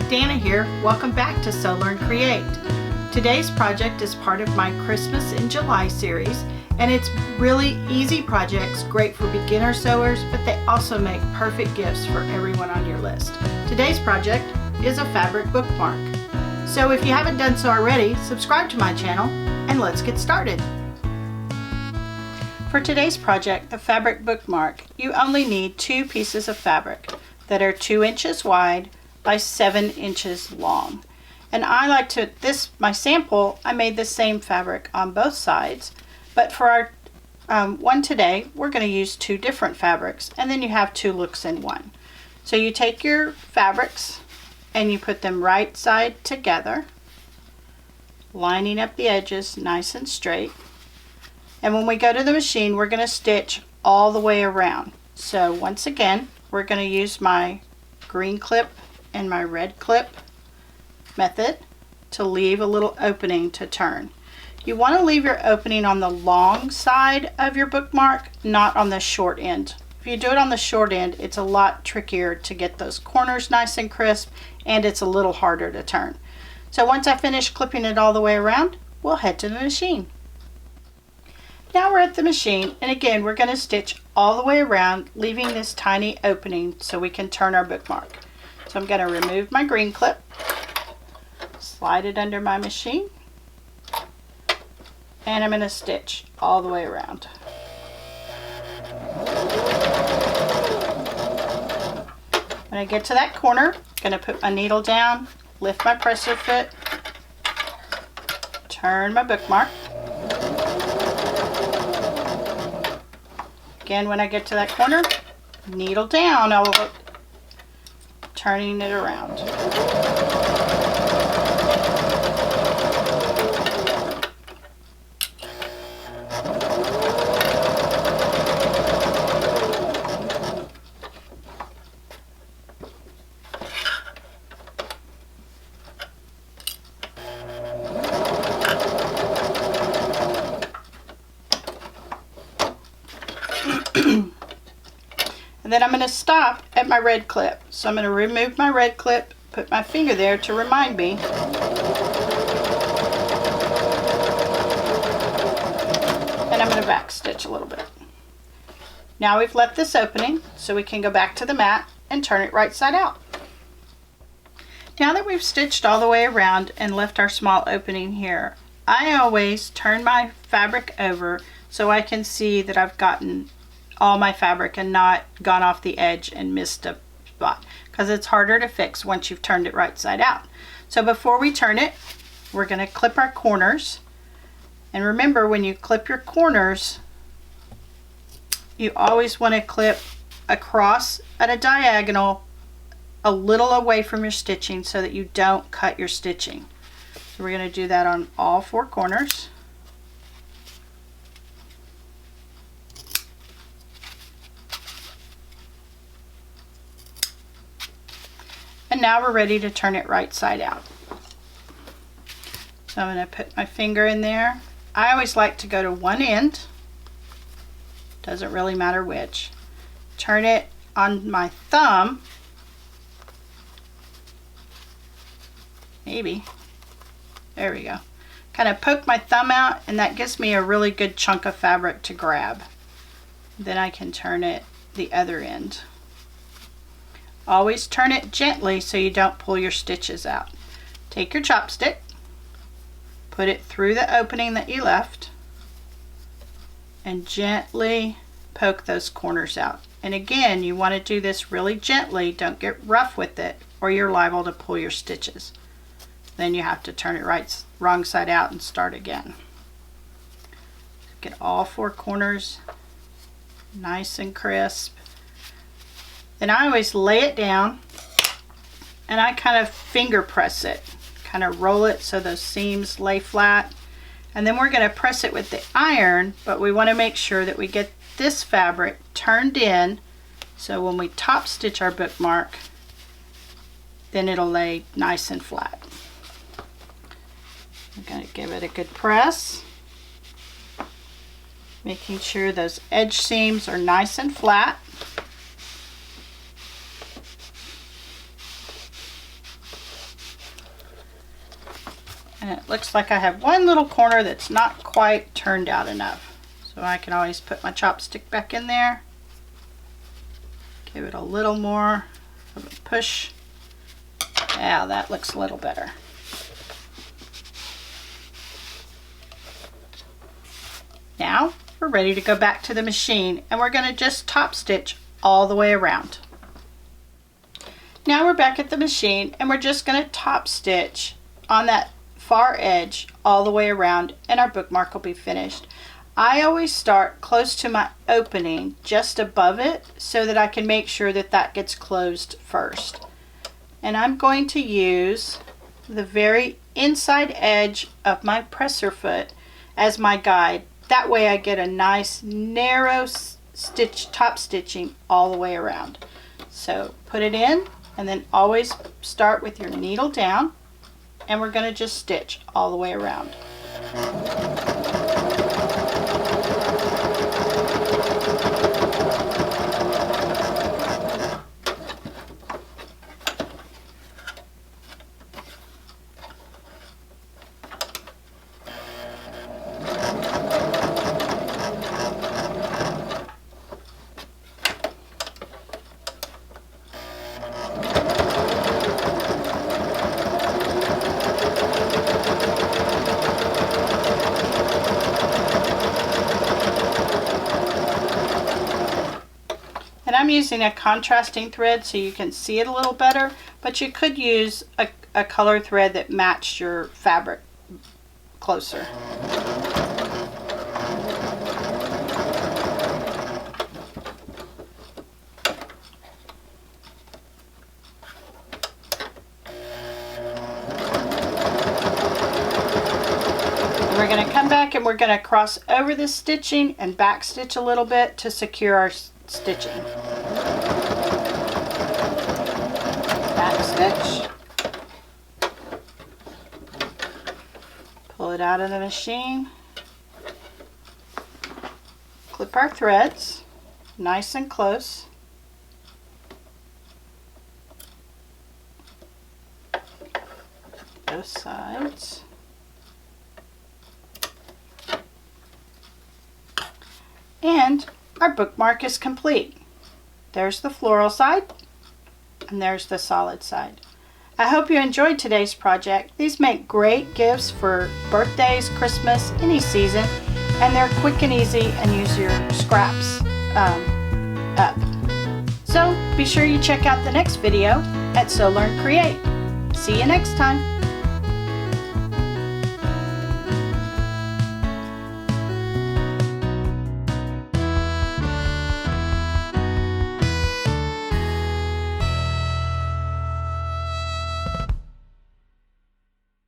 Dana here. Welcome back to Sew, Learn, Create. Today's project is part of my Christmas in July series, and it's really easy projects, great for beginner sewers, but they also make perfect gifts for everyone on your list. Today's project is a fabric bookmark. So if you haven't done so already, subscribe to my channel and let's get started. For today's project, the fabric bookmark, you only need 2 pieces of fabric that are 2 inches wide by 7 inches long. And I like to, my sample, I made the same fabric on both sides, but for our one today, we're going to use 2 different fabrics, and then you have 2 looks in one. So you take your fabrics and you put them right side together, lining up the edges nice and straight. And when we go to the machine, we're going to stitch all the way around. So once again, we're going to use my green clip and my red clip method to leave a little opening to turn. You want to leave your opening on the long side of your bookmark, not on the short end. If you do it on the short end, it's a lot trickier to get those corners nice and crisp, and it's a little harder to turn. So once I finish clipping it all the way around, we'll head to the machine. Now we're at the machine, and again we're going to stitch all the way around, leaving this tiny opening so we can turn our bookmark. So I'm going to remove my green clip, slide it under my machine, and I'm going to stitch all the way around. When I get to that corner, I'm going to put my needle down, lift my presser foot, turn my bookmark. Again, when I get to that corner, needle down, I'll look, turning it around. And then I'm going to stop at my red clip. So I'm going to remove my red clip, put my finger there to remind me. And I'm going to back stitch a little bit. Now we've left this opening, so we can go back to the mat and turn it right side out. Now that we've stitched all the way around and left our small opening here, I always turn my fabric over so I can see that I've gotten all my fabric and not gone off the edge and missed a spot, because it's harder to fix once you've turned it right side out. So before we turn it, we're going to clip our corners. And remember, when you clip your corners, you always want to clip across at a diagonal a little away from your stitching so that you don't cut your stitching. So we're going to do that on all 4 corners. And now we're ready to turn it right side out. So I'm going to put my finger in there. I always like to go to one end. Doesn't really matter which. Turn it on my thumb. Maybe. There we go. Kind of poke my thumb out, and that gives me a really good chunk of fabric to grab. Then I can turn it the other end. Always turn it gently so you don't pull your stitches out. Take your chopstick, put it through the opening that you left, and gently poke those corners out. And again, you want to do this really gently. Don't get rough with it, or you're liable to pull your stitches. Then you have to turn it wrong side out and start again. Get all 4 corners nice and crisp. Then I always lay it down and I kind of finger press it, kind of roll it so those seams lay flat. And then we're going to press it with the iron, but we want to make sure that we get this fabric turned in so when we top stitch our bookmark, then it'll lay nice and flat. I'm going to give it a good press, making sure those edge seams are nice and flat. looks like I have one little corner that's not quite turned out enough. So I can always put my chopstick back in there. Give it a little more of a push. Yeah, that looks a little better. Now we're ready to go back to the machine, and we're going to just top stitch all the way around. Now we're back at the machine, and we're just going to top stitch on that far edge all the way around, and our bookmark will be finished. I always start close to my opening, just above it, so that I can make sure that that gets closed first. And I'm going to use the very inside edge of my presser foot as my guide. That way I get a nice narrow stitch, top stitching all the way around. So put it in, and then always start with your needle down, and we're going to just stitch all the way around. And I'm using a contrasting thread so you can see it a little better, but you could use a color thread that matched your fabric closer. We're going to come back and we're going to cross over this stitching and back stitch a little bit to secure our stitching. Back stitch. Pull it out of the machine. Clip our threads nice and close. Both sides. And our bookmark is complete. There's the floral side, and there's the solid side. I hope you enjoyed today's project. These make great gifts for birthdays, Christmas, any season, and they're quick and easy and use your scraps up. So be sure you check out the next video at Sew Learn Create. See you next time.